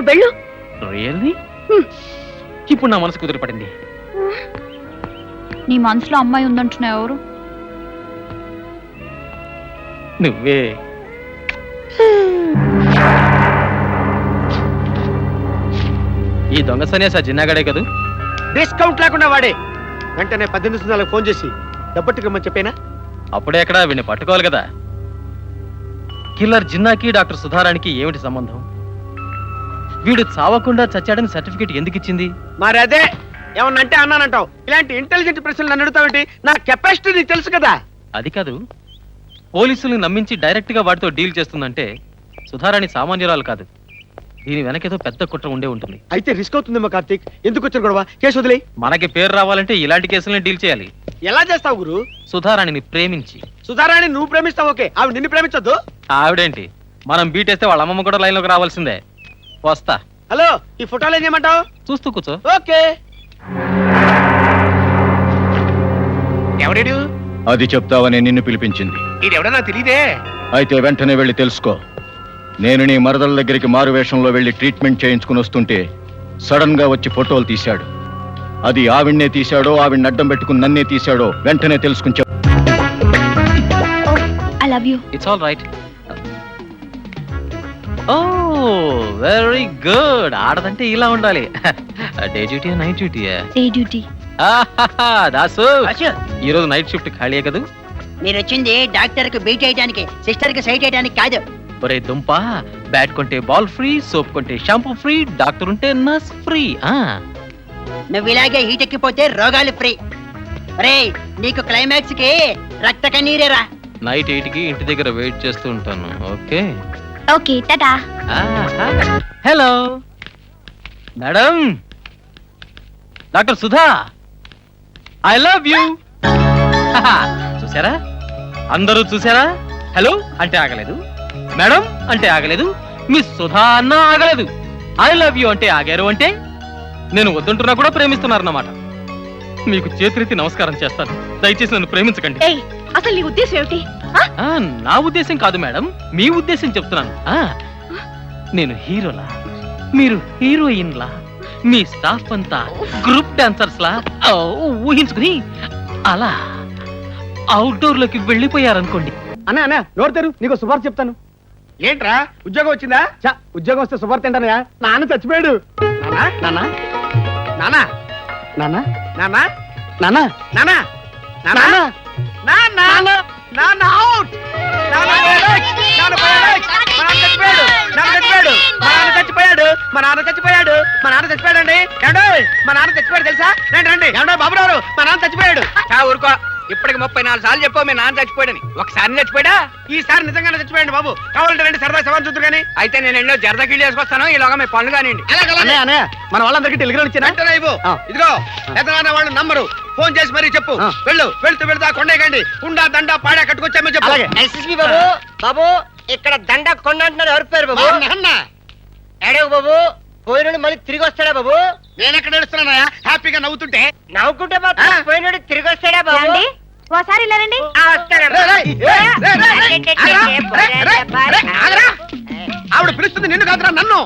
నువ్వు వెళ్ళు. రియల్లీ? ఇప్పుడు నా మనసు కుదిరిపడింది. నీ మనసులో అమ్మాయి ఉందంటున్నా ఎవరు? నువ్వే. ఈ దొంగ సన్యాసి జిన్నాగాడే కదూ? డిస్కౌంట్ లేకుండా వాడే. వెంటనే 18 నిమిషాలకు ఫోన్ చేసి డబ్బట్టుకోమని చెప్పేనా? అప్పుడే ఎక్కడ వీడిని పట్టుకోవాలి కదా. కిల్లర్ జిన్నాకి డాక్టర్ సుధారానికి ఏమిటి సంబంధం? వీడు చావకుండా చచ్చాడని సర్టిఫికేట్ ఎందుకు ఇచ్చింది? మరి అదే ఏమన్నంటే అన్నానంటావు. ఇలాంటి ఇంటెలిజెంట్ ప్రశ్నలు నన్ను అడుగుతావేంటి? నా కెపాసిటీ నీకు తెలుసు కదా. అది కాదు, పోలీసుల్ని నమ్మించి డైరెక్ట్ గా వాడితో డీల్ చేస్తుందంటే సుధారాణి సామాన్యురాలు కాదు. దీని వెనకేదో పెద్ద కుట్ర ఉండే ఉంటుంది. అయితే రిస్క్ అవుతుందేమో కార్తీక్. ఎందుకు వచ్చిన గొడవ? కేసు వదిలే. మనకి పేరు రావాలంటే ఇలాంటి కేసుల్ని డీల్ చేయాలి. ఎలా చేస్తావు గురు? సుధారాణిని ప్రేమించి. సుధారాణి నువ్వు ప్రేమిస్తావు, ఓకే. ఆవిడ నిన్ను ప్రేమించొద్దు. ఆవిడేంటి, మనం బీటేస్తే వాళ్ళ అమ్మమ్మ కూడా లైన్ లోకి రావాల్సిందే. వస్తా. హలో, ఈ ఫోటోలు ఏం చేయమంటావు? చూస్తూ కూర్చో. ఓకే. ఎవడు? అది చెప్తావని నిన్ను పిలిపించింది. ఇదెవడో నాకు తెలియదే. అయితే వెంటనే వెళ్ళి తెలుసుకో. నేను నీ మరదల దగ్గరికి మారు వేషంలో వెళ్ళి ట్రీట్మెంట్ చేయించుకుని వస్తుంటే సడన్ గా వచ్చి ఫోటోలు తీశాడు. అది ఆవిడ్నే తీశాడో ఆవిడ్ని అడ్డం పెట్టుకుని నన్నే తీశాడో వెంటనే తెలుసుకుని చెప్పు. I love you. It's all right. Oh very good. ఆడదంటే ఇలా ఉండాలి. డే డ్యూటీ నైట్ డ్యూటీయా? Day duty. దాసు, ఈ రోజు నైట్ షిఫ్ట్ ఖాళీయే కదా? మీరు వచ్చింది డాక్టర్ కు బీట్ చేయడానికి, సిస్టర్ కి సైట్ చేయడానికి కాదు. ఒరే దుంప, బ్యాట్ కొంటే బాల్ ఫ్రీ, సోప్ కొంటే షాంపూ ఫ్రీ, డాక్టర్ ఉంటే నర్స్ ఫ్రీ. నువ్వు ఇలాగే హీట్ ఎక్కిపోతే రోగాలు ఫ్రీ. రే, నీకు క్లైమాక్స్ కి రక్త కన్నీరేరా. నైట్ 8 కి ఇంటి దగ్గర వెయిట్ చేస్తూ ఉంటాను. Okay okay, Tata. Hello madam, doctor Sudha, I love you. చూసారా, అందరూ చూసారా? హలో అంటే ఆగలేదు, మేడం అంటే ఆగలేదు, మిస్ సుధా అన్న ఆగలేదు. ఐ లవ్ యూ అంటే ఆగారు. అంటే నేను వద్దంటున్నా కూడా ప్రేమిస్తున్నారన్నమాట. మీకు చేతులెత్తి నమస్కారం చేస్తాను. దయచేసి నన్ను ప్రేమించకండి. అసలు నీ ఉద్దేశం ఏమిటి? నా ఉద్దేశం కాదు మేడం, మీ ఉద్దేశం చెప్తున్నాను. నేను హీరోలా, మీరు హీరోయిన్లా, మీ స్టాఫ్ అంతా గ్రూప్ డాన్సర్స్ లా ఊహించుకుని అలా అవుట్డోర్ లోకి వెళ్ళిపోయారనుకోండి. అన్నా అన్నా నోరు తెరు, నీకు శుభార్త చెప్తాను. ఏంట్రా, ఉద్యోగం వచ్చిందా? ఉద్యోగం వస్తే శుభార్త ఏంటనయా? నాన్న చచ్చిపోయాడు. నానా నానా నానా నానా నానా నానా నానా నానా నానా నానా అవుట్. నానా చచ్చిపోయాడు. నాన్న చచ్చిపోయాడు. మా నాన్న చచ్చిపోయాడు. మా నాన్న చచ్చిపోయాడు. మా నాన్న చచ్చిపోయాడండి. ఏమండోయ్, మా నాన్న చచ్చిపోయాడు తెలుసా? రండి రండి. ఏమండో బాబురావు, మా నాన్న చచ్చిపోయాడు. ఊరుకో. ఇప్పటికి 34 సార్లు చెప్పావు మీ నాన్న చచ్చిపోయాడని. ఒకసారి చచ్చిపోయాడా? ఈసారి నిజంగానే చచ్చిపోయాడు బాబు. కావాలంటే రండి, సరదా సవాల్ చూద్దరు కానీ. అయితే నేను ఎన్నో జరదగిళ్ళు వేసుకొస్తాను. ఈలోగా మీ పనులు కానివ్వండి. మన వాళ్ళందరికీ టెలిగ్రామ్ ఇచ్చిన ఇదిగో పెద్దనాన్న వాళ్ళు నంబరు ఫోన్ చేసి మరీ చెప్పు. వెళ్తూ వెళ్తా కొండేకండి. కుండా దండ పాడా కట్టుకొచ్చామని చెప్పు. బాబు బాబు, ఇక్కడ దండ కొండ అంటున్నారు. ఎవరి పేరు బాబు? ఏడవ బాబు, పోయినోడు మళ్ళీ తిరిగి వస్తాడా బాబు? నేను ఎక్కడ నడుస్తున్నానయా? హ్యాపీగా నవ్వుతుంటే. నవ్వుకుంటే మాత్రం పోయినోడు తిరిగి వస్తాడా బాబు? ఓసారి ఇలా రండి. ఆవిడ పిలుస్తుంది, నిన్ను కాదురా నన్ను.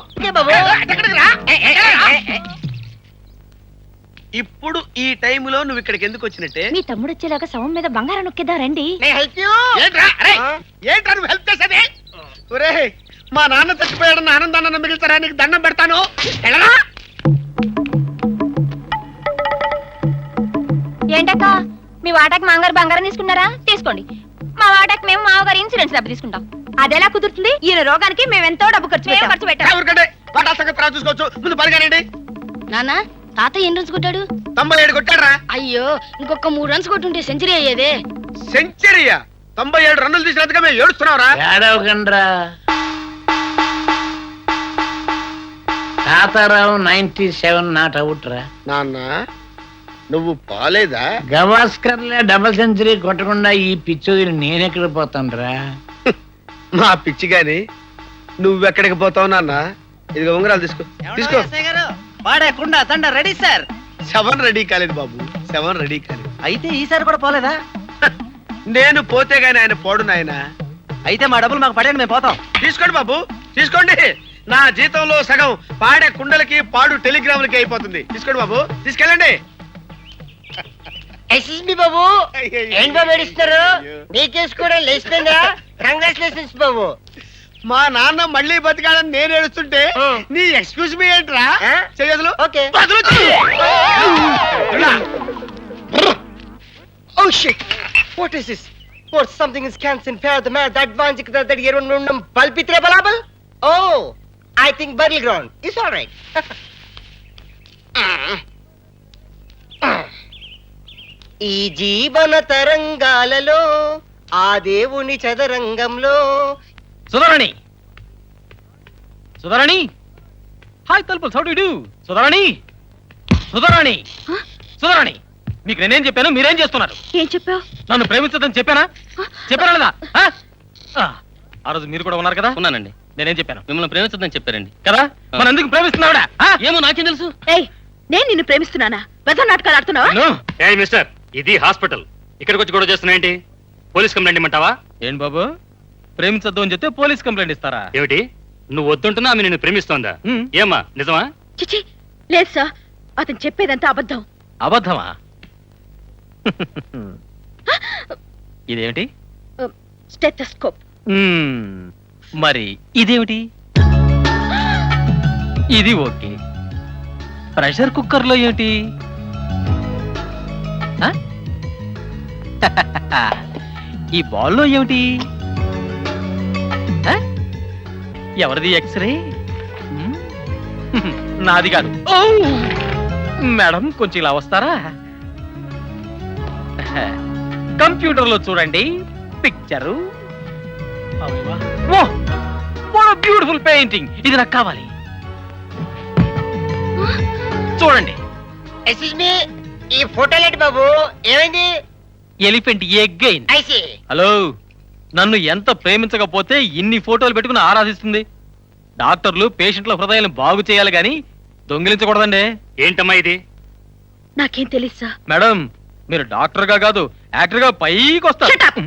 ఇప్పుడు ఈ టైములో నువ్వు ఇక్కడికి ఎందుకు వచ్చినట్టే? మీ తమ్ముడు వచ్చేలాగా శవం మీద బంగారం నొక్కేదా రండి. ఏంట్రా నువ్వు హెల్ప్ చేసేది? ఒరే, మా నాన్న చచ్చిపోయాడన్న ఆనందాన్ని మిగిల్తారా? నీకు దండం పెడతాను. ఏంటక్క, మీ వాటాకి మాంగారు బంగారం తీసుకున్నారా? తీసుకోండి. మా వాటాకి మేము మామగారు ఇన్సూరెన్స్ డబ్బు తీసుకుంటాం. అదెలా కుదురుతుంది? ఈయన రోగానికి మేము ఎంతో డబ్బు ఖర్చు పెట్టాం. చూసుకోవచ్చు. ముందు పరిగానండి. నాన్న, తాత ఎన్ని రన్స్ కొట్టాడు? 97 కొట్టాడ్రా. అయ్యో, ఇంకొక 3 రన్స్ కొట్టుంటే సెంచరీ అయ్యేదే. సెంచరీయా? 97 రన్నులు తీసినందుకే మేము ఏడుస్తున్నావురా. ఏడవకండ్రా. తాతారావు 97 నాట్ అవుట్ రా. నాన్న, నువ్వు పోలేదా? గవాస్కర్లే డబుల్ సెంచరీ కొట్టకుండా ఈ పిచ్చోదిని నేనెక్కడ పోతానురా? మా పిచ్చి గాని నువ్వెక్కడికి పోతావు నాన్న? ఇదిగో ఉంగరాలు తీసుకో. తీసుకో. పాడకుండా దండ రెడీ సార్. 7 రెడీ కాలేదు బాబు, 7 రెడీ కాలేదు. అయితే ఈసారి కూడా పోలేదా? నేను పోతే గాని ఆయన పోడు నాయన. అయితే మా డబ్బులు మాకు పడండి, మేము పోతాం. తీసుకోండి బాబు, తీసుకోండి. నా జీతంలో సగం పాడే కుండలకి పాడు టెలిగ్రాములకి అయిపోతుంది. తీసుకోండి బాబు, తీసుకెళ్ళండి. ఎస్ఎస్బి బాబు ఏం బాబు ఏడుస్తారు? మీ కేసు కూడా లేస్తుందా? కంగ్రాచులేషన్స్ బాబు. మా నాన్న మళ్ళీ బతికాడని నేను ఏడుస్తుంటే నీ ఎక్స్క్యూజ్ మీ ఏంట్రా? చెయ్యదులు okay. Oh shit! What is this? What something is cancer fair the man that one that year on palpitre balabal? Oh, I think burial ground. It's all right. ఈ జీవన తరంగాలలో ఆ దేవుని చదరంగంలో సుధారాణి సుధారాణి హాయ్ తలుపులు how do you do Sudharani Sudharani Sudharani మీకు నేనేం చెప్పాను మీరేం చేస్తున్నారు? ఏం చెప్పావు? నన్ను ప్రేమించదని చెప్పానా లేదా ఆ రోజు మీరు కూడా ఉన్నారు కదా? ఉన్నానండి. నేనేం చెప్పాను? మిమ్మల్ని ప్రేమించదని చెప్పారండి కదా? మన ఎందుకు ప్రేమిస్తున్నావుడా? ఏమో నాకేం తెలుసు. ఏయ్, నేను నిన్ను ప్రేమిస్తున్నానా? పెద్ద నాటకాలు ఆడుతున్నావా? ఏయ్ మిస్టర్, ఇది హాస్పిటల్. ఇక్కడికి వచ్చి గొడవ చేస్తున్నా ఏంటి? పోలీస్ కంప్లైంట్ ఇమ్మంటావా? ఏంటి బాబు, ప్రేమించద్దు అని చెప్తే పోలీస్ కంప్లైంట్ ఇస్తారా? ఏమిటి, నువ్వు వద్దుంటున్నా ఆమె నిన్ను ప్రేమిస్తోందా? ఏమ్మా, నిజమా? చిచి, లేదు సార్, అతను చెప్పేదంతా అబద్ధం. అబద్ధమా? ఇదేమిటి? స్టెథోస్కోప్. మరి ఇదేమిటి? ఇది ఓకే. ప్రెషర్ కుక్కర్ లో ఏమిటి? ఆ? ఈ బాల్లో ఏమిటి? ఆ? ఎవరిది ఎక్స్రే? నాది కాదు. ఓ మేడం, కొంచెం ఇలా వస్తారా? కంప్యూటర్ లో చూడండి పిక్చరు. బ్యూటిఫుల్ పెయింటింగ్, ఇది నాకు కావాలి. చూడండి. ఎస్ఎస్బి ఈ ఫోటోలు ఏంటి బాబు? ఏమైంది? ఎలిఫెంట్ ఎగ్ అయింది. ఐసి హలో, నన్ను ఎంత ప్రేమించకపోతే ఇన్ని ఫోటోలు పెట్టుకుని ఆరాధిస్తుంది? డాక్టర్లు పేషెంట్ల హృదయాలను బాగు చేయాలి గాని దొంగిలించకూడదండి. ఏంటమ్మా ఇది? నాకేం తెలుసు సార్. మేడం, మీరు డాక్టర్ గా కాదు యాక్టర్ గా పైకి వస్తారు.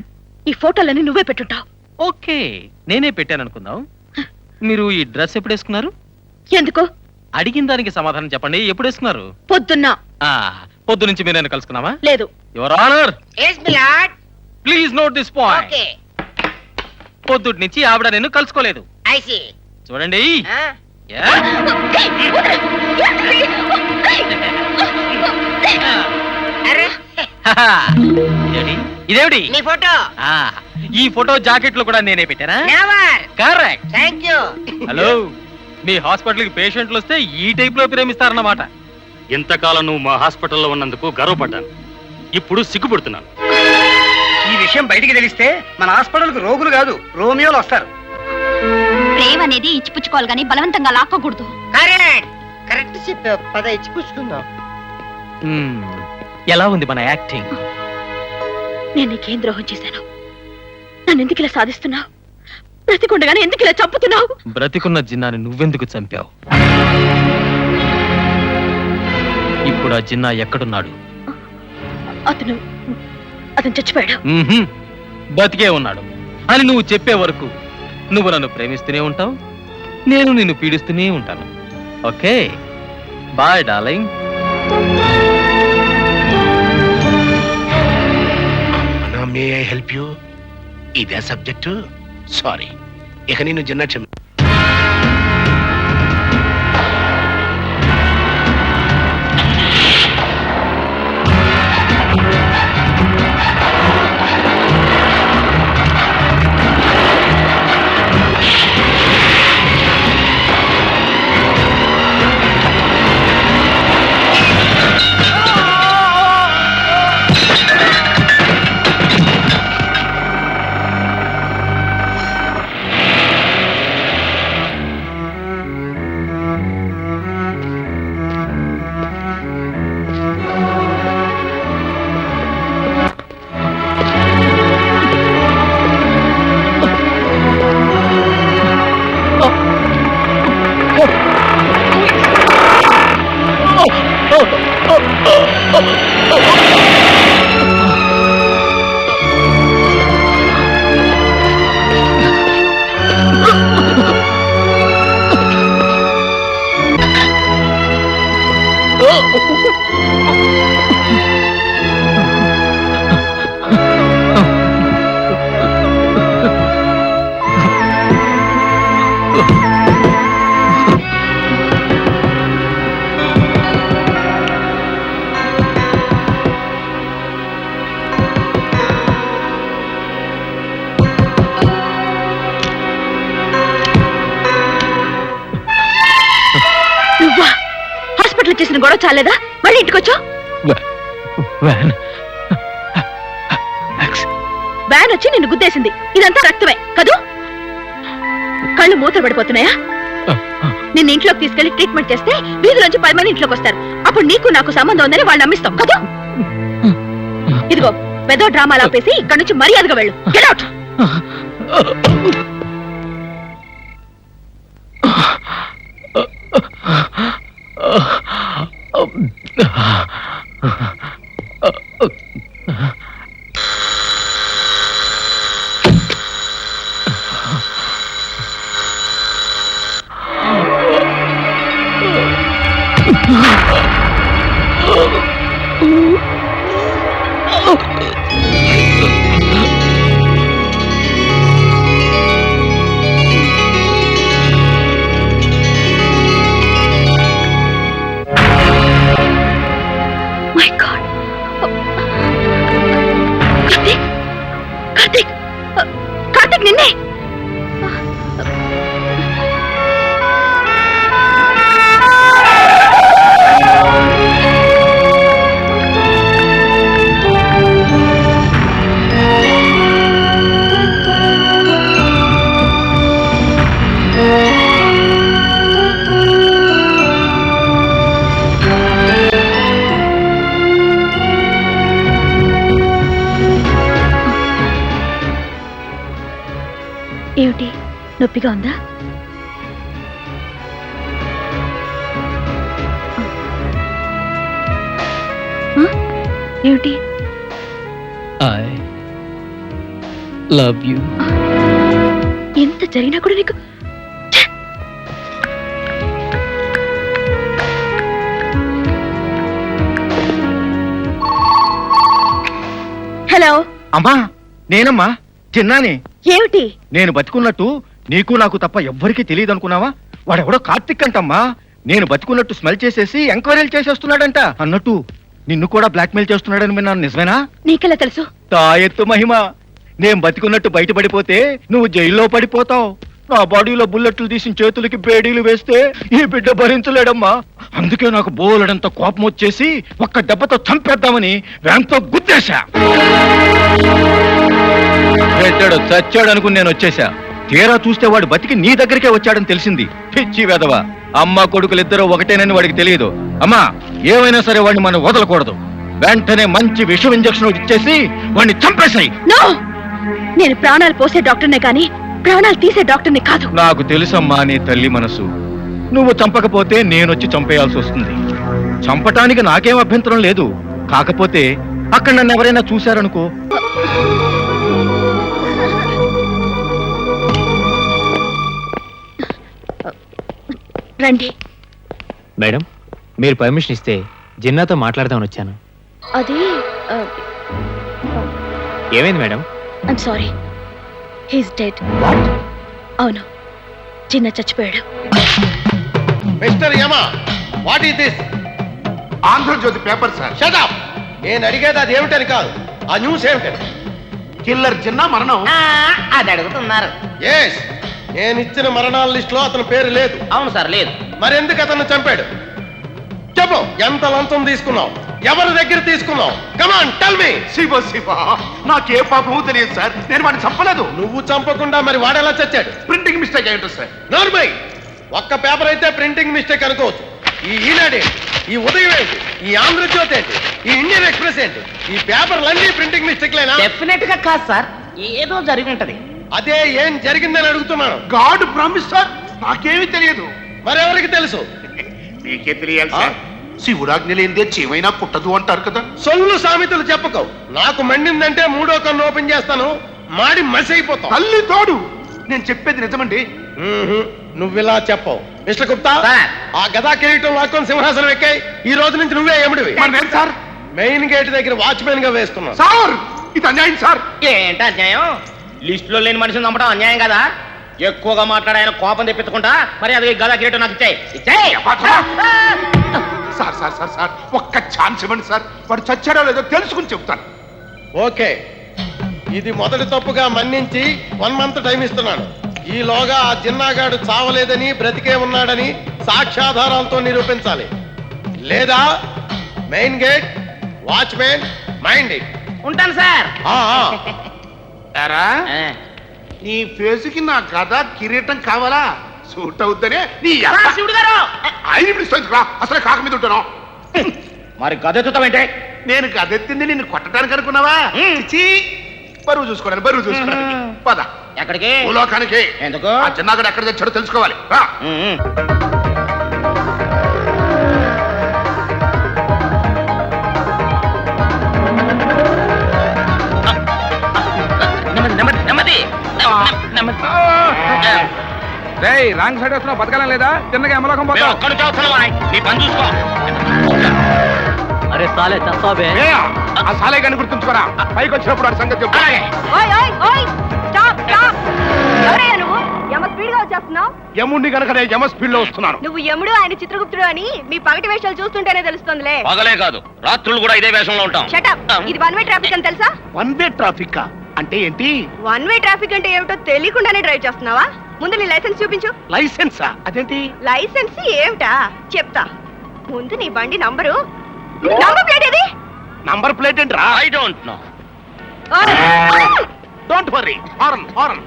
ఈ ఫోటోలన్నీ నువ్వే పెట్టుంటావు. ఓకే, నేనే పెట్టాను అనుకుందాం. మీరు ఈ డ్రెస్ ఎప్పుడు వేసుకున్నారు? ఎందుకు? అడిగిన దానికి సమాధానం చెప్పండి. ఎప్పుడు వేసుకున్నారు? పొద్దున్నా. పొద్దు నుంచి మీరు నేను కలుసుకున్నావా? లేదు. Your honour, yes milord. Please note this point. Okay. పొద్దుటి నుంచి ఆవిడ నేను కలుసుకోలేదు. ఐసి చూడండి. అరే ఇదేమిటి? నీ ఫోటో. ఈ ఫోటో జాకెట్ లో కూడా నేనే పెట్టానా? Never. Correct. Thank you. Hello, మీ హాస్పిటల్ కి పేషెంట్లు వస్తే ఈ టైప్ లో ప్రేమిస్తారన్నమాట. ఇంతకాలం నువ్వు మా హాస్పిటల్లో ఉన్నందుకు గర్వపడ్డాను. ఇప్పుడు సిగ్గుపడుతున్నాను. ఈ విషయం బయటికి తెలిస్తే మన హాస్పిటల్ కు రోగులు కాదు రోమియోలు వస్తారు. ప్రేమ అనేది ఇచ్చిపుచ్చుకోవాలి కానీ బలవంతంగా లాక్కోకూడదు. కరెక్ట్. కరెక్ట్ చెప్పావు. పద ఇచ్చి పుచ్చుకుందాం. ఎలా ఉంది మన యాక్టింగ్? నేను నీకేం ద్రోహం చేశాను? నన్ను ఎందుకు ఇలా సాధిస్తున్నావు? బ్రతికుండగానే ఎందుకు ఇలా చంపుతున్నావు? బ్రతికున్న జిన్నాని నువ్వెందుకు చంపావు? ఇప్పుడు ఆ జిన్నా ఎక్కడున్నాడు? అతను చచ్చిపోయాడు. బతికే ఉన్నాడు అని నువ్వు చెప్పే వరకు నువ్వు నన్ను ప్రేమిస్తూనే ఉంటావు, నేను నిన్ను పీడిస్తూనే ఉంటాను. Okay, bye darling. May I help you? ఇదే సబ్జెక్టు. సారీ, ఇక నేను జిన్నా నువ్వా హాస్పిటల్ చేసిన గొడవ చాలేదా మళ్ళీ ఇంటికొచ్చా వ్యాన్ వ్యాన్ వచ్చి నిన్ను గుద్దేసింది ఇదంతా రక్తమే కదూ కళ్ళు మూత పడిపోతున్నాయా నిన్ను ఇంట్లోకి తీసుకెళ్లి ట్రీట్మెంట్ చేస్తే వీధిలోంచి 10 మంది ఇంట్లోకి వస్తారు అప్పుడు నీకు నాకు సంబంధం ఉందని వాళ్ళు నమ్మిస్తాం కదా ఇదిగో పెద్ద డ్రామాలు ఆపేసి ఇక్కడ నుంచి మర్యాదగా వెళ్ళు Get out! My God! Karthik Karthik Karthik నిన్నే ఏమిటి నొప్పిగా ఉందా ఏమిటి ఐ లవ్ యూ ఎంత జరిగినా కూడా నీకు ఛే! హలో అమ్మా నేనమ్మా చిన్నాని ఏమిటి నేను బతికున్నట్టు నీకు నాకు తప్ప ఎవ్వరికీ తెలియదు అనుకున్నావా వాడెవడో కార్తిక్ అంటమ్మా నేను బతికున్నట్టు స్మెల్ చేసేసి ఎంక్వైరీలు చేసేస్తున్నాడంట అన్నట్టు నిన్ను కూడా బ్లాక్మెయిల్ చేస్తున్నాడని విన్నాను నిజమేనా నీకెలా తెలుసు తా ఎత్తు మహిమ నేను బతికున్నట్టు బయటపడిపోతే నువ్వు జైల్లో పడిపోతావు నా బాడీలో బుల్లెట్లు తీసిన చేతులకి బేడీలు వేస్తే ఈ బిడ్డ భరించలేడమ్మా అందుకే నాకు బోలెడంత కోపం వచ్చేసి ఒక్క దెబ్బతో చంపేద్దామని వ్యాన్తో గుద్దేశా పెట్టాడు చచ్చాడు అనుకుని నేను వచ్చేసా తీరా చూస్తే వాడు బతికి నీ దగ్గరికే వచ్చాడని తెలిసింది పిచ్చి వెదవ అమ్మ కొడుకులిద్దరూ ఒకటేనని వాడికి తెలియదు అమ్మా ఏమైనా సరే వాడిని మనం వదలకూడదు వెంటనే మంచి విషం ఇంజక్షన్ ఇచ్చేసి వాడిని చంపేశాయి నో నేను ప్రాణాలు పోసే డాక్టర్నే కానీ ప్రాణాలు తీసే డాక్టర్ని కాదు నాకు తెలుసమ్మా నీ తల్లి మనసు నువ్వు చంపకపోతే నేనొచ్చి చంపేయాల్సి వస్తుంది చంపటానికి నాకేం అభ్యంతరం లేదు కాకపోతే అక్కడ నన్ను ఎవరైనా చూశారనుకో రండి మేడం మీరు పర్మిషన్ ఇస్తే జిన్నాతో మాట్లాడదామని వచ్చాను. అది ఏమైంది madam? I'm sorry he's dead అవును చిన్న చచ్చిపోయాడు. Mister Yama what is this Andhrajyothy paper sir. Shut up నేను అడిగేది అది ఏమిటని కాదు ఆ న్యూస్ ఏమిటని. కిల్లర్ చిన్న మరణం. అది అడుగుతున్నారు. ఎస్ నేను ఇచ్చిన మరణాల లిస్ట్ లో అతని పేరు లేదు. అవును సార్ లేదు. మరెందుకు అతను చంపాడు చెప్పు. ఎంత లంచం తీసుకున్నావు, ఎవరి దగ్గర తీసుకున్నావు? Come on tell me. Shiva Shiva నాకే పాపము తెలియదు సార్. నేను వాడిని చంపలేదు. నువ్వు చంపకుండా మరి వాడెలా చచ్చాడు? ప్రింటింగ్ మిస్టేక్ అయి ఉంటుంది సార్. నోర్మై ఒక్క పేపర్ అయితే ప్రింటింగ్ మిస్టేక్ అనుకోవచ్చు. ఈ ఈనాడు ఏంటి, ఈ ఉదయం ఏంటి, ఈ ఆంధ్రజ్యోతి ఏంటి, ఈ ఇండియన్ ఎక్స్ప్రెస్ ఏంటి, ఈ పేపర్లన్నీ ప్రింటింగ్ మిస్టేక్ లేనా? డెఫినెట్ గా కాదు సార్, ఏదో జరిగి ఉంటది. అదే ఏం జరిగిందని అడుగుతున్నాను. గాడ్ ప్రామిస్ సార్ నాకేమీ తెలియదు. మరెవరికి తెలుసు? మీకే తెలియాలి సార్. శివుడాజ్ఞ లేనిదే చీమైనా కుట్టదు అంటారు కదా. సొల్లు సామెతలు చెప్పకవు. నాకు మండిందంటే మూడో కన్ను ఓపెన్ చేస్తాను, మాడి మసి అయిపోతాం. తల్లి తోడు నేను చెప్పేది నిజమండి. నువ్విలా చెప్పవు మిస్టర్ గుప్తా. ఆ గదా కిరీటం లాక్కొని సింహాసనం ఎక్కాయి. ఈ రోజు నుంచి నువ్వే ఎముడివి. మరి నేను సార్ మెయిన్ గేట్ దగ్గర వాచ్మెన్ గా వేస్తున్నావు. సార్ ఇది అన్యాయం సార్. ఏంటి అన్యాయం? లిస్ట్ లో లేని మనిషిని నమ్మడం అన్యాయం కదా. ఎక్కువగా మాట్లాడాయన కోపం తెప్పించకుండా మరి అది గదా కిరీటం నాకు ఇచ్చేయ్. సార్ సార్ సార్ సార్ ఒక్క ఛాన్స్ ఇవ్వండి సార్. వాడు చచ్చాడో లేదో తెలుసుకుని చెప్తాను. ఓకే, ఇది మొదటి తప్పుగా మన్నించి 1 month టైం ఇస్తున్నాను. ఈలోగా ఆ జిన్నాగాడు చావలేదని బ్రతికే ఉన్నాడని సాక్ష్యాధారాలతో నిరూపించాలి. లేదా main gate watchman mind it. ఉంటాను సార్. ఎరా నీ ఫేసుకి నా గద కిరీటం కావాలా? సూట్ అవుద్దనే నీ శివుడు గారు అసలే కాక మీద ఉంటాను. మరి గదెత్తుతావేంటే? నేను గదెత్తింది నిన్ను కొట్టడానికి అనుకున్నావా? చిచి, బరువు చూసుకోవడానికి పద. ఎక్కడికి? భూలోకానికి. ఎందుకు? ఆ చిన్నగాడు ఎక్కడ తెచ్చాడో తెలుసుకోవాలి. రా. రాంగ్ సైడ్ వస్తున్నావు, బతకాలం లేదా? చిన్నగా ఎమలోకం నీ పని చూసుకో. అరే సాలే చస్తావే. ఆ సాలే గాని గుర్తుంచుకోరా. పైకి వచ్చినప్పుడు ఆ సంగతి చెప్పు. ఎవరయ్యా నువ్వు? యమ స్పీడ్ గా వచ్చేస్తున్నావు. యముడిని కనుక నేను యమ స్పీడ్ లో వస్తున్నాను. నువ్వు యముడు, ఆయన చిత్రగుప్తుడు అని మీ పగటి వేషాలు చూస్తుంటేనే తెలుస్తుందిలే. పగలే కాదు, రాత్రులు కూడా ఇదే వేషంలో ఉంటాం. షటప్. ఇది 1 way ట్రాఫిక్ అని తెలుసా? 1 way ట్రాఫిక్ అంటే ఏంటి? 1 way ట్రాఫిక్ అంటే ఏమిటో తెలియకుండానే డ్రైవ్ చేస్తున్నావా? ముందు నీ లైసెన్స్ చూపించు. లైసెన్సా? అదేంటి? లైసెన్స్ ఏమిటా చెప్తా. ముందు నీ బండి నంబరు. నంబర్ ప్లేట్ ఏది? నంబర్ ప్లేట్ ఏంట్రా? I don't know. Don't worry. Horn horn.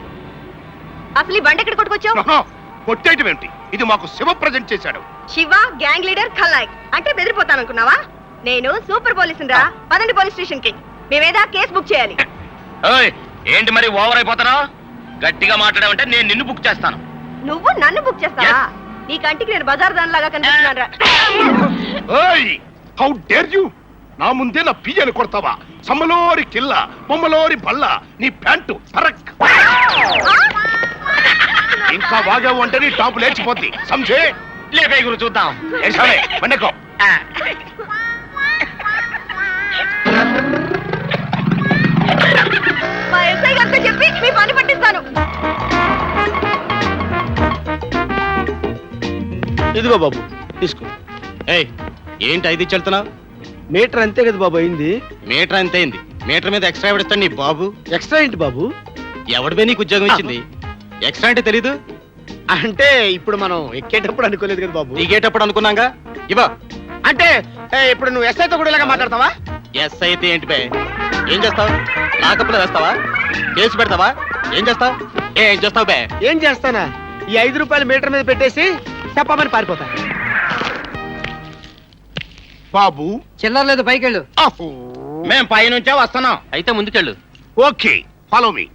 అసలు ఈ బండి ఎక్కడ కొట్టుకొచ్చావు? కొట్టేయటం ఏంటి? ఇది మాకు శివ ప్రజెంట్ చేశాడు. శివ గ్యాంగ్ లీడర్ ఖల్నాయక్ అంటే బెదిరిపోతాననుకున్నావా? నేను సూపర్ పోలీసుని రా. పదండి పోలీస్ స్టేషన్ కి. మేమేదా కేసు బుక్ చేయాలి. ఏంటి మరి ఓవర్ అయిపోతున్నావు? గట్టిగా మాట్లాడావంటే నేను నిన్ను బుక్ చేస్తాను. నువ్వు నన్ను బుక్ చేస్తావా? నీ కంటికి నేను బజార్ దాని లాగా కనిపిస్తున్నాను రా. How dare you! నా ముందే నా పియ్యని కొడతావా? సమ్మలోరి కిల్ల, బొమ్మలోరి బల్ల, నీ ప్యాంటు పరక్. ఇంకా వాగావు అంటే నీ టాపు లేచిపోద్ది. సంజే లేపే గురు చూద్దాం. మండకో. మా ఎస్ఐ గారితో చెప్పి మీ పని పట్టిస్తాను. ఇదిగో బాబు తీసుకో. ఏంటి ఐదు చెల్తున్నావు? మీటర్ అంతే కదా బాబు అయింది. మీటర్ అంతే అయింది. మీటర్ మీద ఎక్స్ట్రా ఎవడిస్తాను నీ బాబు? ఎక్స్ట్రా ఏంటి బాబు? ఎవడిపై నీకు ఉద్యోగం ఇచ్చింది? ఎక్స్ట్రా అంటే తెలీదు? అంటే ఇప్పుడు మనం ఎక్కేటప్పుడు అనుకోలేదు కదా బాబు. దిగేటప్పుడు అనుకున్నాగా. ఇవా అంటే ఇప్పుడు నువ్వు ఎస్ఐతో కూడా ఇలాగా మాట్లాడతావా? ఎస్ అయితే ఏంటి బే? ఏం చేస్తావు? లాకప్లో వేస్తావా? కేసు పెడతావా? ఏం చేస్తావు? ఏం చేస్తావు బే? ఏం చేస్తానా? ఈ 5 రూపాయలు మీటర్ మీద పెట్టేసి చెప్పమని పారిపోతా. బాబు చిల్లర లేదు, పైకెళ్ళు. మేం పై నుంచే వస్తున్నాం. అయితే ముందుకెళ్ళు. Okay, follow me.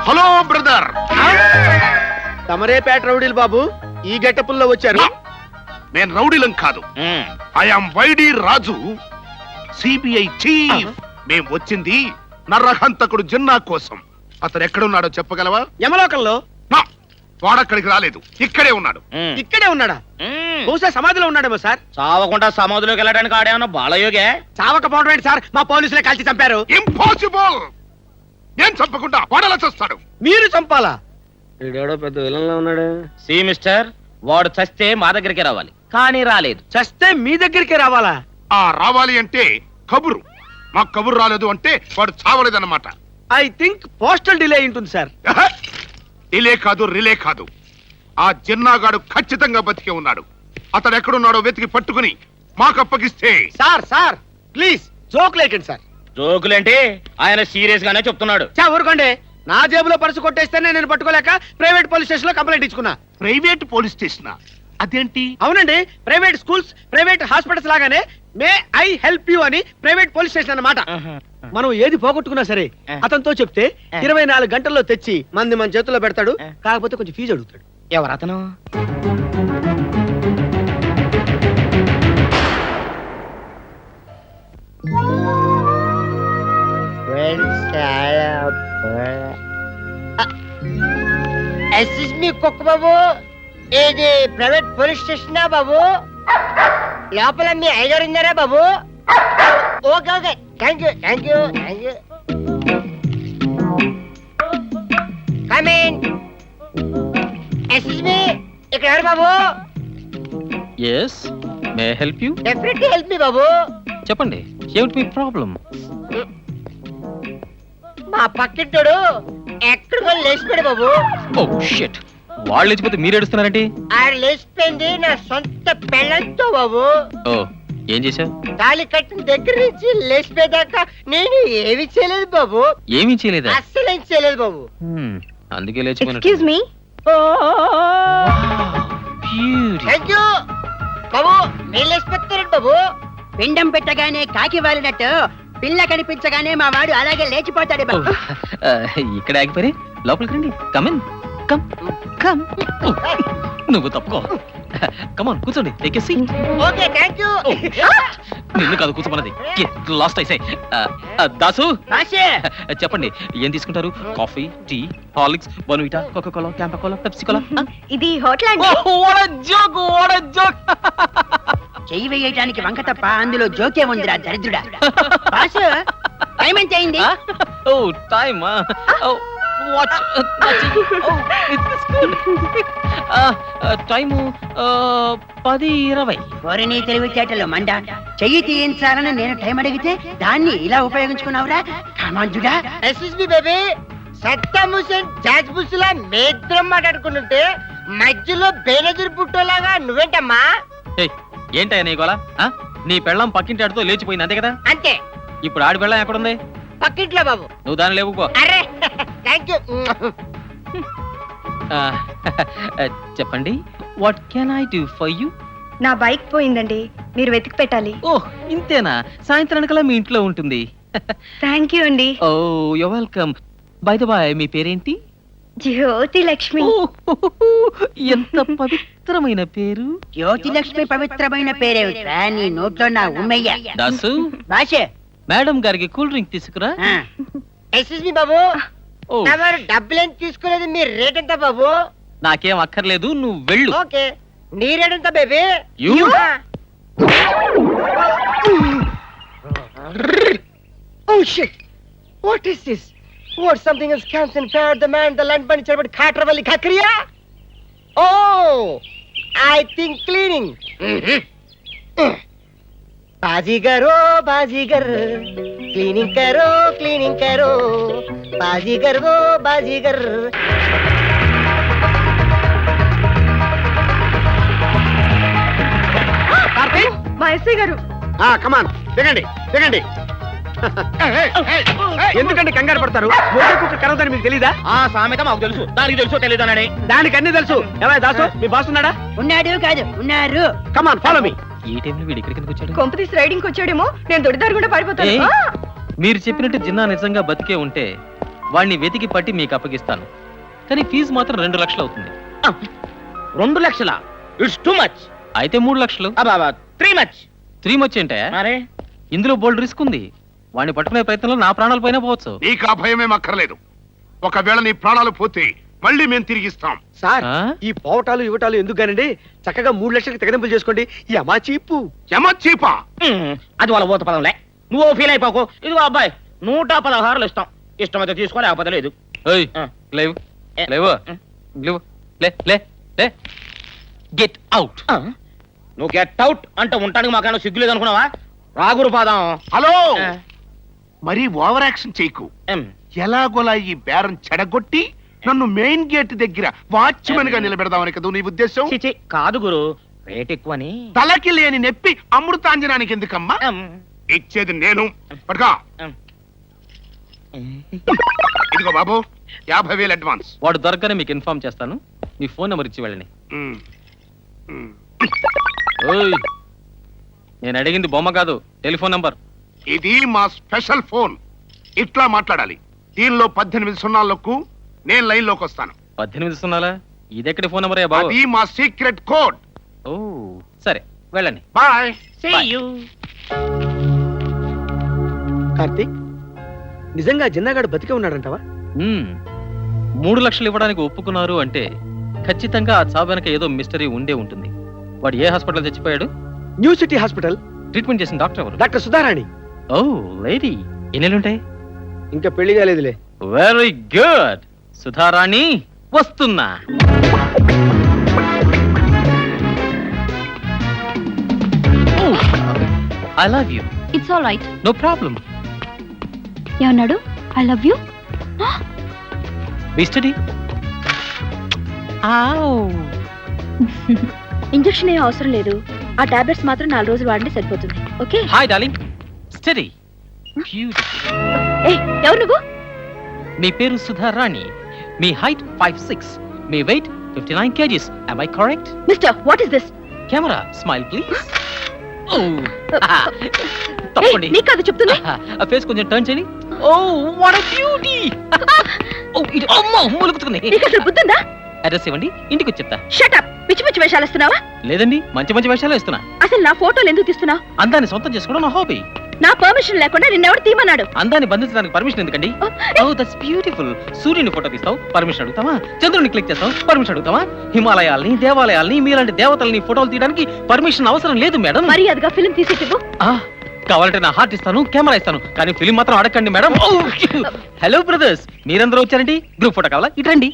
Hello brother. తమరేపేట రౌడీలు బాబు ఈ గెటపుల్లో వచ్చారు. నేను రౌడీలం కాదు. I'm Y D Raju, CBI chief. మేం వచ్చింది నరహంతకుడు జిన్నా కోసం. అతను ఎక్కడున్నాడో చెప్పగలవా? యమలోకంలో. వాడక్కడికి రాలేదు, ఇక్కడే ఉన్నాడు. ఇక్కడే ఉన్నాడా? బహుశా సమాధిలో ఉన్నాడేమో సార్. చావకుండా సమాధిలోకి వెళ్ళడానికి ఆడేమన్నా బాలయోగే? చావకపోవడం ఏంటి సార్? మా పోలీసులే కాల్చి చంపారు. ఇంపాసిబుల్. నేను చంపకుండా వాడలా చేస్తాడు. మీరు చంపాలా? వీడెవడో పెద్ద విలన్లా ఉన్నాడు. సి మిస్టర్, వాడు చస్తే మా దగ్గరికి రావాలి, కానీ రాలేదు. చస్తే మీ దగ్గరికే రావాలా? రావాలి అంటే కబురు. మాకు కబురు రాలేదు అంటే వాడు చావలేదన్నమాట. ఐ థింక్ పోస్టల్ డిలే ఉంటుంది సార్. డిలే కాదు, రిలే కాదు. ఆ జిన్నాగాడు ఖచ్చితంగా బతికే ఉన్నాడు. అతడు ఎక్కడున్నాడో వెతికి పట్టుకుని మాకు అప్పగిస్తే. సార్ సార్ ప్లీజ్ జోక్ లేకండి సార్. జోకులేంటి? ఆయన సీరియస్ గానే చెప్తున్నాడు. ఊరుకోండి. నా జేబులో పర్సు కొట్టేస్తేనే నేను పట్టుకోలేక ప్రైవేట్ పోలీస్ స్టేషన్ లో కంప్లైంట్ ఇచ్చుకున్నా. Private police station? అదేంటి? అవునండి, ప్రైవేట్ స్కూల్స్, ప్రైవేట్ హాస్పిటల్స్ లాగానే మే ఐ హెల్ప్ యూ అని ప్రైవేట్ పోలీస్ స్టేషన్ అన్నమాట. మనం ఏది పోగొట్టుకున్నా సరే అతనితో చెప్తే 24 గంటల్లో తెచ్చి మన చేతుల్లో పెడతాడు. కాకపోతే కొంచెం ఫీజు అడుగుతాడు. ఎవరతను? Friends, ఎస్ఎస్ మీ కుక్క బాబు, ఇది ప్రైవేట్ పోలీస్ స్టేషనా బాబు? లోపల మీ అయ్యగారు ఉన్నారా బాబు? Okay okay, thank you thank you thank you. Come in. ఎస్ఎస్ మీ ఇక్కడ ఎవరు బాబు? Yes may help you. Definitely help మీ బాబు. చెప్పండి ఏమిటి మీ ప్రాబ్లం? మా పక్కింటోడు ఎక్కడికో లేచిపోయాడు బాబు. ఓ షిట్, వాళ్ళు లేచిపోతే మీరు ఏడుస్తున్నారండి? ఆయన లేచిపోయింది నా సొంత పెళ్ళంతో బాబు. ఓ ఏం చేశావు? తాళి కట్టిన దగ్గర నుంచి లేచిపోయేదాకా నేను ఏమి చేయలేదు బాబు. ఏమీ చేయలేదా? అస్సలు ఏం చేయలేదు బాబు. అందుకే లేచిపోయినట్టు. Excuse me. థ్యాంక్ యూ బాబు. మీరు లేచిపోతారండి బాబు. పిండం పెట్టగానే కాకి వాలినట్టు పిల్ల కనిపించగానే మా వాడు అలాగే లేచిపోతాడు బాబు. ఇక్కడ ఆగిపోయి లోపలికి రండి. Come in come come. నువ్వు తప్పుకో. కమాన్ కూర్చోండి. Take a seat. Okay thank you. నిన్ను కాదు కూర్చోమన్నది. లాస్ట్ ఐసే. దాసు రాశి చెప్పండి ఏం తీసుకుంటారు? Coffee, tea, Horlicks, Bournvita, Coca Cola, Campa Cola, Pepsi cola? ఇది హోటల్ అండి. చెయ్యి వేయటానికి వంక తప్ప అందులో జోకే ఉందిరా దరిద్రుడా. బాసు టైం ఎంత అయింది? ఓ టైమ్ వాచ్ టైము 10:20. ఓరి నీ తెలివితేటలు మండ. చెయ్యి తీయించాలని నేను టైం అడిగితే దాన్ని ఇలా ఉపయోగించుకున్నావురా కామాంజుడా. ఎస్ఎస్బి బేబీ సద్దాం హుసేన్ జాజ్ బుస్లా మేద్రం మాట్లాడుకుంటుంటే మధ్యలో బేనజర్ పుట్టోలాగా నువ్వేంటమ్మా? ఏంటయ్యా నీ గోలా? నీ పెళ్ళం పక్కింటి ఆడితో లేచిపోయింది అంతే కదా? అంతే. ఇప్పుడు ఆడి పెళ్ళం ఎక్కడుంది? పక్కింట్లో బాబు. నువ్వు దాన్ని లేవుకో. అరే థ్యాంక్ యూ. చెప్పండి what can I do for you? నా బైక్ పోయిందండి, మీరు వెతికి పెట్టాలి. ఓహ్ ఇంతేనా? సాయంత్రానికల్లా మీ ఇంట్లో ఉంటుంది. థ్యాంక్ యూ అండి. Oh you welcome. By the by మీ పేరేంటి? జ్యోతి లక్ష్మి. ఎంత పవిత్రమైన పేరు. జ్యోతి లక్ష్మి పవిత్రమైన పేరేమిట్రా నీ నోట్లో నా ఉమ్మయ్య. దాసు భాషే మేడం గారికి కూల్ డ్రింక్ తీసుకురా. ఎస్ఎస్బి బాబు ఓ తమరు డబ్బులేం తీసుకోలేదు. మీ రేట్ ఎంత బాబు? నాకేం అక్కర్లేదు, నువ్వు వెళ్ళు. ఓకే నీ రేట్ ఎంత baby? You? Oh shit! What is this? What something else comes and fire the man, the land bunny charbet Khatravalli Khakriya? Oh, I think cleaning. Baazigar ओ बाजीगर क्लीनिंग करो बाजीगर वो बाजीगर. కార్తీక్ మా ఎస్ఐ గారు. కమాన్ దిగండి దిగండి. ఎందుకంటే కంగారు పడతారు? కరవదని మీకు తెలీదా? ఆ సామెత మాకు తెలుసు, దానికి తెలుసో తెలియదు అని. దానికి అన్ని తెలుసు. ఏమయ్య దాసు మీ బాస్ ఉన్నాడా? ఉన్నాడు కాదు ఉన్నారు. Come on follow me. ఈ టైంలో వీడు ఇక్కడికి ఎందుకు వచ్చాడు? కొంపతీసి రైడింగ్ వచ్చాడేమో. నేను దొడిదారు కూడా పారిపోతాను. ఏయ్, మీరు చెప్పినట్టు జిన్నా నిజంగా బతికే ఉంటే వాడిని వెతికి పట్టి మీకు అప్పగిస్తాను. కానీ ఫీజు మాత్రం 2 లక్షలు అవుతుంది. 2 లక్షలా? It's too much. అయితే 3 లక్షలు. 3 మచ్. 3 మచ్ ఏంటయా? మరే ఇందులో బోల్డ్ రిస్క్ ఉంది. వాడిని పట్టుకునే ప్రయత్నంలో నా ప్రాణాలు పోయినా పోవచ్చు. నీకు ఆ భయమేం అక్కర్లేదు. ఒకవేళ నీ ప్రాణాలు పోతే మళ్ళీ మేము తిరిగిస్తాం. సార్ ఆ? ఈ పోవటాలు ఇవ్వటాలు ఎందుకు గానండి? చక్కగా 3 లక్షలకు తెగదింపులు చేసుకోండి. ఈ అమా చీపు. చీపా అది వాళ్ళ ఊత పదంలే. నువ్వు ఫీల్ అయిపోకు. ఇదిగో అబ్బాయి 116 ఇస్తాం. ఇష్టమైతే తీసుకో, లేకపోతే లేదు. ఏయ్, లేవు లేవు లేవు లే లే లే గెట్ అవుట్. నువ్వు గెట్ అవుట్ అంటే ఉంటానికి మాకైనా సిగ్గు లేదు అనుకున్నావా? రాగురు పాదం. హలో, మరి ఓవర్ యాక్షన్ చేయకు. ఎలాగోలా ఈ బేరం చెడగొట్టి నన్ను మెయిన్ గేట్ దగ్గర వాచ్మెన్ గా నిలబెడదామని కదా నీ ఉద్దేశం? చిచి కాదు గురు, రేట్ ఎక్కువని. తలకి లేని నెప్పి అమృతాంజనానికి ఎందుకమ్మా? ఇచ్చేది నేను. పడుకో. ఇదిగో బాబు 50,000 అడ్వాన్స్. వాడు దొరకనే మీకు ఇన్ఫార్మ్ చేస్తాను. మీ ఫోన్ నెంబర్ ఇచ్చి వెళ్ళండి. ఓయ్, నేను అడిగింది బొమ్మ కాదు, టెలిఫోన్ నంబర్. ఇది మా స్పెషల్ ఫోన్. ఇట్లా మాట్లాడాలి. దీనిలో 18 సున్నాలకు నేను లైన్ లోకి వస్తాను. 18 సున్నాలా? ఇదెక్కడి ఫోన్ నెంబర్ బాబు? అది మా సీక్రెట్ కోడ్. ఓ సరే వెళ్ళండి. బాయ్. కార్తీక్ నిజంగా జిన్నాగాడు బతికే ఉన్నాడంటావా? 3 లక్షలు ఇవ్వడానికి ఒప్పుకున్నారు అంటే ఖచ్చితంగా ఆ చావు వెనక ఏదో మిస్టరీ ఉండే ఉంటుంది. వాడు ఏ హాస్పిటల్ చచ్చిపోయాడు? New city hospital. ట్రీట్మెంట్ చేసిన డాక్టర్ ఎవరు? డాక్టర్ సుధారాణి. Oh lady. ఎన్నేళ్ళుంటాయి? ఇంకా పెళ్లి కాలేదులే. Very good. సుధారాణి వస్తున్నా. I love you. It's all right. No problem. ఏమన్నాడు? I love you. Be steady. Injection ఏం అవసరం లేదు. ఆ టాబ్లెట్స్ మాత్రం 4 రోజులు వాడండి సరిపోతుంది. Okay. Hi darling. Steady. Beautiful. ఏ ఎవరు నువ్వు? మీ పేరు సుధారాణి. మీ హైట్ 5'6", మీ weight 59 kgs. Am I correct? Mister, what is this? Camera smile please. తప్పండి. నీకు కాదు చెప్తున్నా. ఆ ఫేస్ కొంచెం టర్న్ చేయండి. ఓ వాట్ ఎ బ్యూటీ. ఓ ఇది అమ్మో మూలుగుతుంది. నీకు అసలు బుద్ధుందా? అడ్రస్ ఇవ్వండి, ఇంటికి వచ్చేస్తా. Shut up. పిచ్చి పిచ్చి వేషాలు ఇస్తున్నావా? లేదండి, మంచి మంచి వేషాలు ఇస్తున్నా. అసలు నా ఫోటోలు ఎందుకు తీస్తున్నావు? అందాన్ని సొంతం చేసుకోవడం నా హాబీ. నా పర్మిషన్ లేకుండా నిన్నెవడు తీమన్నాడు? అందాన్ని బంధించడానికి పర్మిషన్ ఎందుకండి? Oh that's beautiful. సూర్యుని ఫోటో తీస్తావు, పర్మిషన్ అడుగుతావా? చంద్రుని క్లిక్ చేస్తావు, పర్మిషన్ అడుగుతావా? హిమాలయాల్ని, దేవాలయాల్ని, మీలాంటి దేవతల్ని ఫోటోలు తీయడానికి పర్మిషన్ అవసరం లేదు మేడం. మరి అదిగా ఫిల్మ్ తీసేటివ్వు. కావాలంటే నా హార్ట్ ఇస్తాను, కెమెరా ఇస్తాను, కానీ ఫిలిం మాత్రం అడగండి మేడం. హలో బ్రదర్స్, మీరందరూ వచ్చారండి. గ్రూప్ ఫోటో కావాలా? ఇటండి.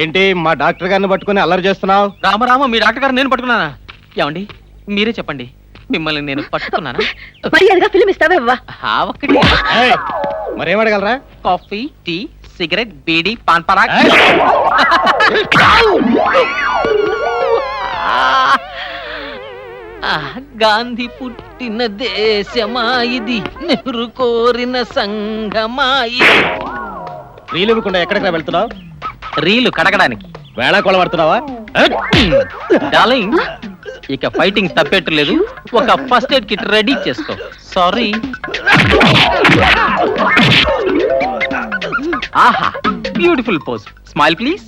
ఏంటి మా డాక్టర్ గారిని పట్టుకుని అల్లరి చేస్తున్నావు? రామరామ, మీ డాక్టర్ గారు నేను పట్టుకున్నానా? ఏమండి మీరే చెప్పండి, మిమ్మల్ని నేను పట్టుకున్నానా? మరి అదిగా ఫిల్మ్ ఇస్తావా? ఒక్కటి. మరేమడగలరా? Coffee, tea, cigarette, beedi, paan Parag. Gandhi పుట్టిన దేశమా ఇది, నెహ్రూ కోరిన సంఘమా ఇది. రీలు ఇవ్వకుండా ఎక్కడికి వెళ్తున్నావు? రీలు కడగడానికి. వేళ కొలబడుతున్నావా? డార్లింగ్, ఇక ఫైటింగ్ తప్పేట్టు లేదు. ఒక ఫస్ట్ ఎయిడ్ కిట్ రెడీ చేసుకో. సారీ. ఆహా, beautiful pose. Smile please.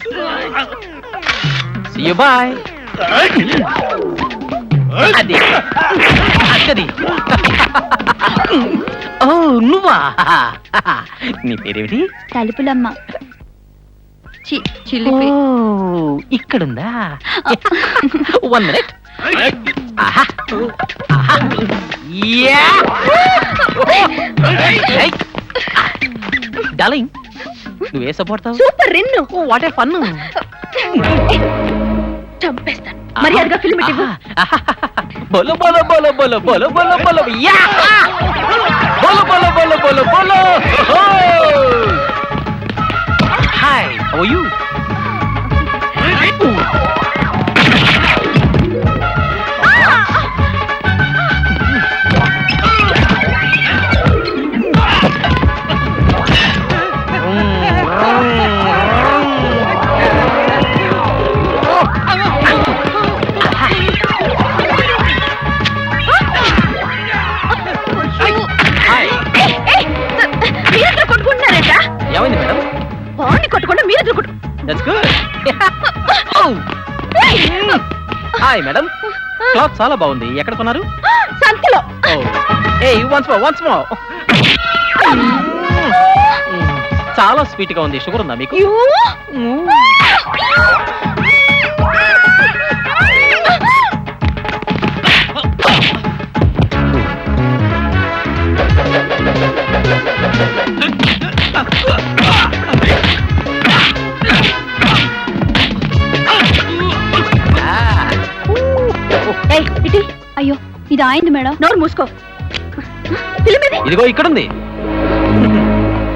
See you bye. అది అక్కది. ఓ నువ్వా? నీ పేరేమిటి? తలుపులమ్మ. ఇక్కడుందా? 1 minute. డార్లింగ్, నువ్వే సపోర్టావు? సూపర్ రిన్ను. What a fun. చంపేస్తాను. మరి అదిగా ఫిల్మ్ ఇవ్వు. బోలో బోలో బోలో బోలో బోలో బోలో బోలో యా బోలో బోలో బోలో బోలో బోలో. Hi, how are you? మీరిద్దరు కొట్టుకుంటున్నారేట? ఏమైంది మేడం? బాగుంది కొట్టుకుంటా మీరిద్దరు కొట్టు. That's good. Hi madam, cloth చాలా బాగుంది. ఎక్కడ కొన్నారు? సంతలో. ఏయ్ వన్స్ మోర్. చాలా స్వీట్ గా ఉంది. షుగర్ ఉందా మీకు? అయ్యో, ఇది ఆయింది మేడం. నోరు మూసుకో. ఫిల్మ్ ఇది. ఇదిగో ఇక్కడుంది.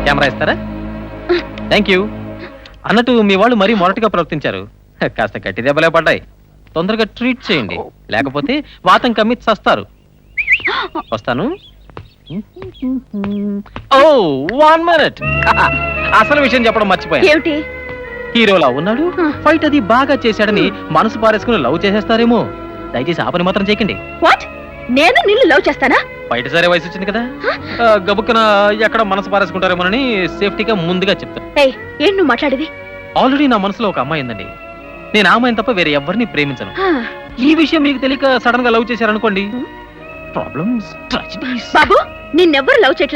కెమెరా ఇస్తారా? Thank you. అన్నట్టు మీ వాళ్ళు మరీ మొరటుగా ప్రవర్తించారు. కాస్త గట్టి దెబ్బలే పడ్డాయి. తొందరగా ట్రీట్ చేయండి, లేకపోతే వాతం కమ్మి చస్తారు. వస్తాను. ఓ 1 minute. అసలు విషయం చెప్పడం మర్చిపోయాను. ఏమిటి? హీరోలా ఉన్నాడు, ఫైట్ అది బాగా చేశాడని మనసు పారేసుకుని లవ్ చేసేస్తారేమో. దయచేసి ఆ పని మాత్రం చేయకండి. వాట్? నేను నిన్ను లవ్ చేస్తానా? బయట సరే వయసు వచ్చింది కదా, గబుక్కన ఎక్కడ మనసు పారేసుకుంటారేమోనని సేఫ్టీగా ముందుగా చెప్తాను. ఏంటి నువ్వు మాట్లాడేది? ఆల్రెడీ నా మనసులో ఒక అమ్మాయి ఉందండి. నేను ఆ అమ్మాయిని తప్ప వేరే ఎవరిని ప్రేమించను. ఈ విషయం మీకు తెలియక సడన్ గా లవ్ చేశారనుకోండి, ప్రాబ్లమ్స్, ట్రాజడీస్. బాబు, నిన్నెవ్వరు లవ్ చేయట్లేదు.